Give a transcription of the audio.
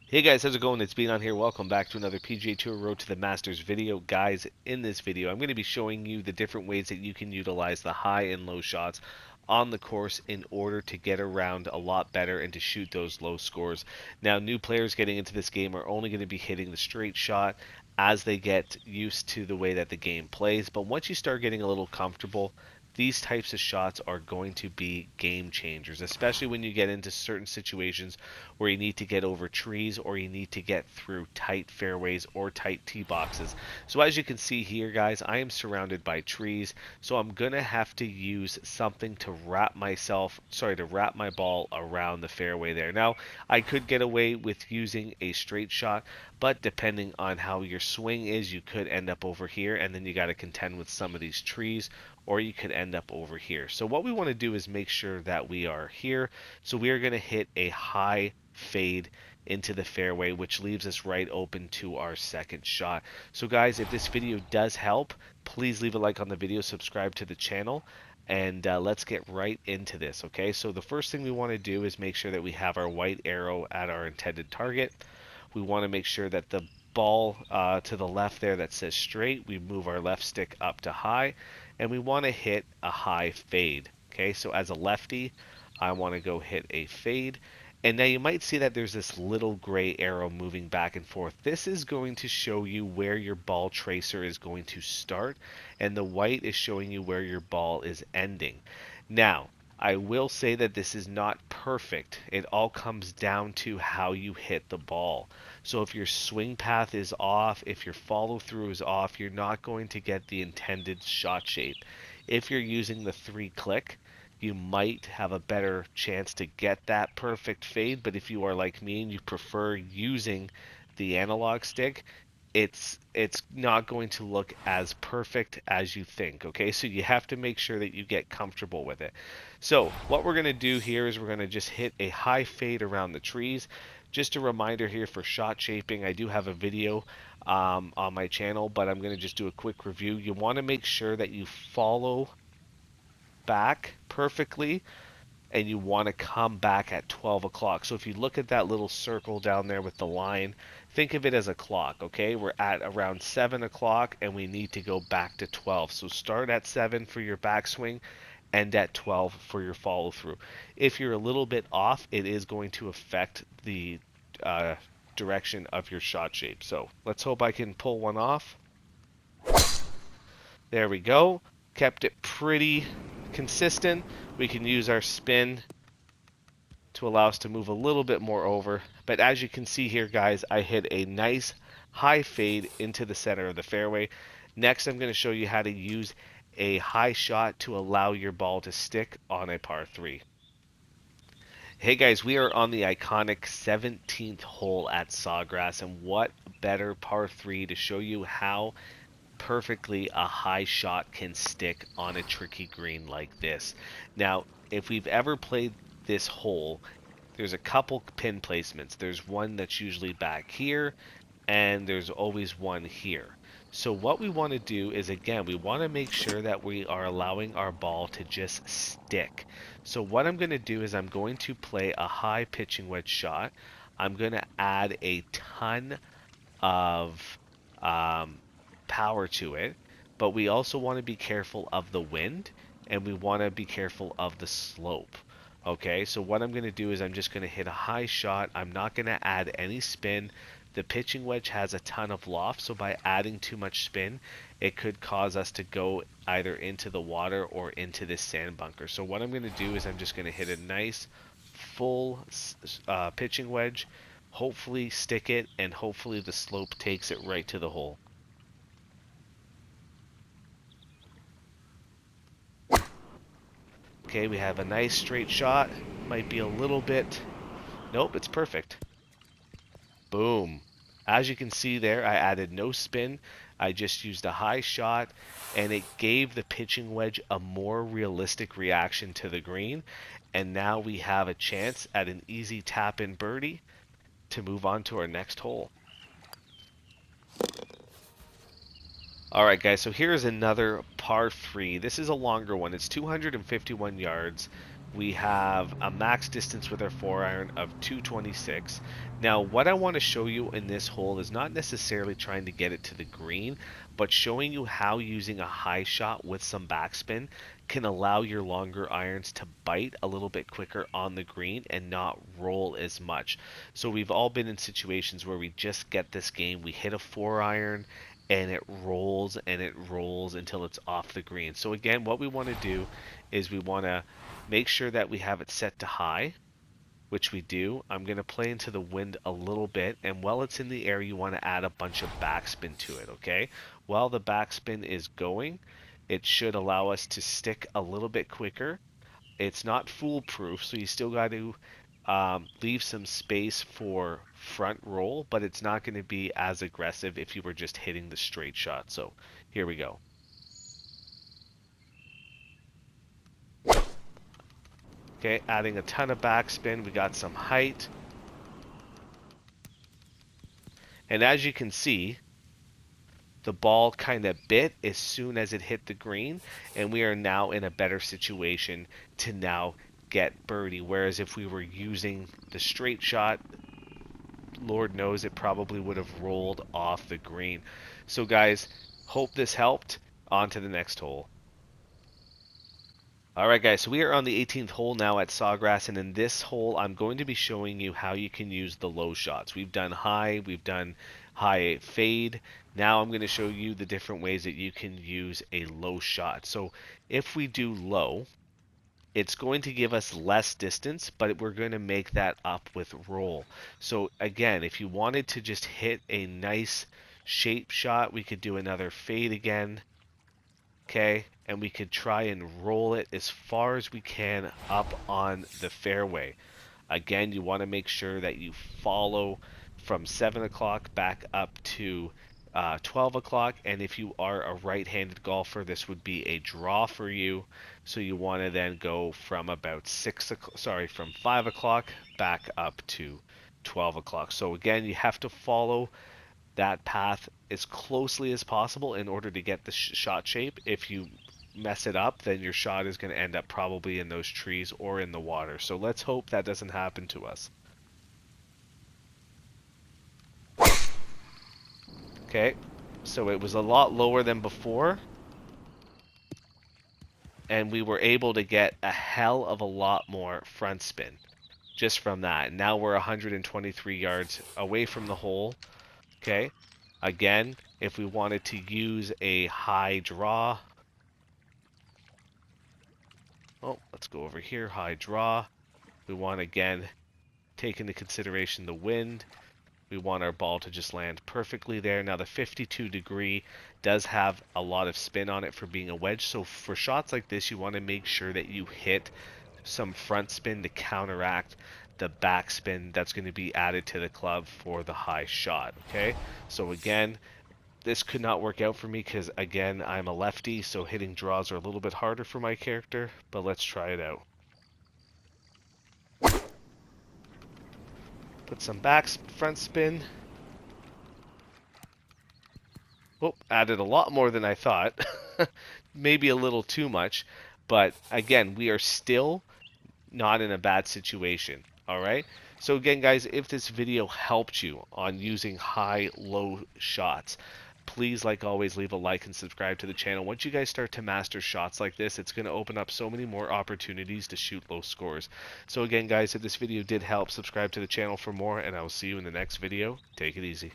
Hey guys, how's it going? It's Bean on here. Welcome back to another PGA Tour Road to the Masters video. Guys, in this video, I'm going to be showing you the different ways that you can utilize the high and low shots on the course in order to get around a lot better and to shoot those low scores. Now, new players getting into this game are only going to be hitting the straight shot as they get used to the way that the game plays. But once you start getting a little comfortable, these types of shots are going to be game changers, especially when you get into certain situations where you need to get over trees or you need to get through tight fairways or tight tee boxes. So as you can see here, guys, I am surrounded by trees, so I'm gonna have to use something to wrap my ball around the fairway there. Now, I could get away with using a straight shot, but depending on how your swing is, you could end up over here, and then you got to contend with some of these trees, or you could end up over here. So what we want to do is make sure that we are here. So we are going to hit a high fade into the fairway, which leaves us right open to our second shot. So guys, if this video does help, please leave a like on the video, subscribe to the channel, and let's get right into this. Okay, so the first thing we want to do is make sure that we have our white arrow at our intended target. We want to make sure that the ball to the left there that says straight, we move our left stick up to high, and we want to hit a high fade. Okay, so as a lefty, I want to go hit a fade. And now you might see that there's this little gray arrow moving back and forth. This is going to show you where your ball tracer is going to start, and the white is showing you where your ball is ending. Now, I will say that this is not perfect. It all comes down to how you hit the ball. So if your swing path is off, if your follow through is off, you're not going to get the intended shot shape. If you're using the 3-click, you might have a better chance to get that perfect fade, but if you are like me and you prefer using the analog stick, it's not going to look as perfect as you think. Okay, so you have to make sure that you get comfortable with it. So what we're going to do here is we're going to just hit a high fade around the trees. Just a reminder here for shot shaping, I do have a video on my channel, but I'm going to just do a quick review. You want to make sure that you follow back perfectly, and you want to come back at 12 o'clock. So if you look at that little circle down there with the line, think of it as a clock, okay? We're at around 7 o'clock and we need to go back to 12. So start at 7 for your backswing, and at 12 for your follow through. If you're a little bit off, it is going to affect the uh, direction of your shot shape. So let's hope I can pull one off. There we go. Kept it pretty consistent. We can use our spin to allow us to move a little bit more over. But as you can see here, guys, I hit a nice high fade into the center of the fairway. Next, I'm going to show you how to use a high shot to allow your ball to stick on a par 3. Hey guys, we are on the iconic 17th hole at Sawgrass, and what better par 3 to show you how perfectly a high shot can stick on a tricky green like this. Now, if we've ever played this hole, there's a couple pin placements. There's one that's usually back here, and there's always one here. So what we want to do is, again, we want to make sure that we are allowing our ball to just stick. So what I'm going to do is I'm going to play a high pitching wedge shot. I'm going to add a ton of um, power to it, but we also want to be careful of the wind, and we want to be careful of the slope. Okay, so what I'm going to do is I'm just going to hit a high shot. I'm not going to add any spin. The pitching wedge has a ton of loft, so by adding too much spin, it could cause us to go either into the water or into this sand bunker. So what I'm going to do is I'm just going to hit a nice full pitching wedge, hopefully stick it, and hopefully the slope takes it right to the hole. Okay, we have a nice straight shot. Might be a little bit... Nope, it's perfect. Boom. As you can see there, I added no spin. I just used a high shot, and it gave the pitching wedge a more realistic reaction to the green. And now we have a chance at an easy tap-in birdie to move on to our next hole. Alright guys, so here is another par 3. This is a longer one. It's 251 yards, We have a max distance with our 4-iron of 226. Now, what I want to show you in this hole is not necessarily trying to get it to the green, but showing you how using a high shot with some backspin can allow your longer irons to bite a little bit quicker on the green and not roll as much. So we've all been in situations where we just get this game, we hit a 4-iron and it rolls until it's off the green. So again, what we want to do is we want to make sure that we have it set to high, which we do. I'm going to play into the wind a little bit, and while it's in the air, you want to add a bunch of backspin to it, okay? While the backspin is going, it should allow us to stick a little bit quicker. It's not foolproof, so you still got to leave some space for front roll, but it's not going to be as aggressive if you were just hitting the straight shot. So here we go. Okay, adding a ton of backspin, we got some height. And as you can see, the ball kind of bit as soon as it hit the green, and we are now in a better situation to now get birdie. Whereas if we were using the straight shot, Lord knows it probably would have rolled off the green. So guys, hope this helped. On to the next hole. Alright guys, so we are on the 18th hole now at Sawgrass, and in this hole I'm going to be showing you how you can use the low shots. We've done high fade. Now I'm going to show you the different ways that you can use a low shot. So if we do low, it's going to give us less distance, but we're going to make that up with roll. So again, if you wanted to just hit a nice shape shot, we could do another fade again. Okay, and we could try and roll it as far as we can up on the fairway. Again, you want to make sure that you follow from 7 o'clock back up to 12 o'clock, and if you are a right-handed golfer, this would be a draw for you. So you want to then go from about 5 o'clock back up to 12 o'clock. So again, you have to follow that path as closely as possible in order to get the shot shape. If you mess it up, then your shot is going to end up probably in those trees or in the water. So let's hope that doesn't happen to us. Okay, so it was a lot lower than before, and we were able to get a hell of a lot more front spin just from that. Now we're 123 yards away from the hole. Okay, again, if we wanted to use a high draw, oh, let's go over here, high draw. We want, again, take into consideration the wind. We want our ball to just land perfectly there. Now the 52 degree does have a lot of spin on it for being a wedge, so for shots like this you want to make sure that you hit some front spin to counteract the back spin that's going to be added to the club for the high shot. Okay, so again, this could not work out for me because, again, I'm a lefty, so hitting draws are a little bit harder for my character, but let's try it out. Put some front spin. Oh, added a lot more than I thought. Maybe a little too much, but again, we are still not in a bad situation. All right. So again, guys, if this video helped you on using high-low shots, please, like always, leave a like and subscribe to the channel. Once you guys start to master shots like this, it's going to open up so many more opportunities to shoot low scores. So again, guys, if this video did help, subscribe to the channel for more, and I will see you in the next video. Take it easy.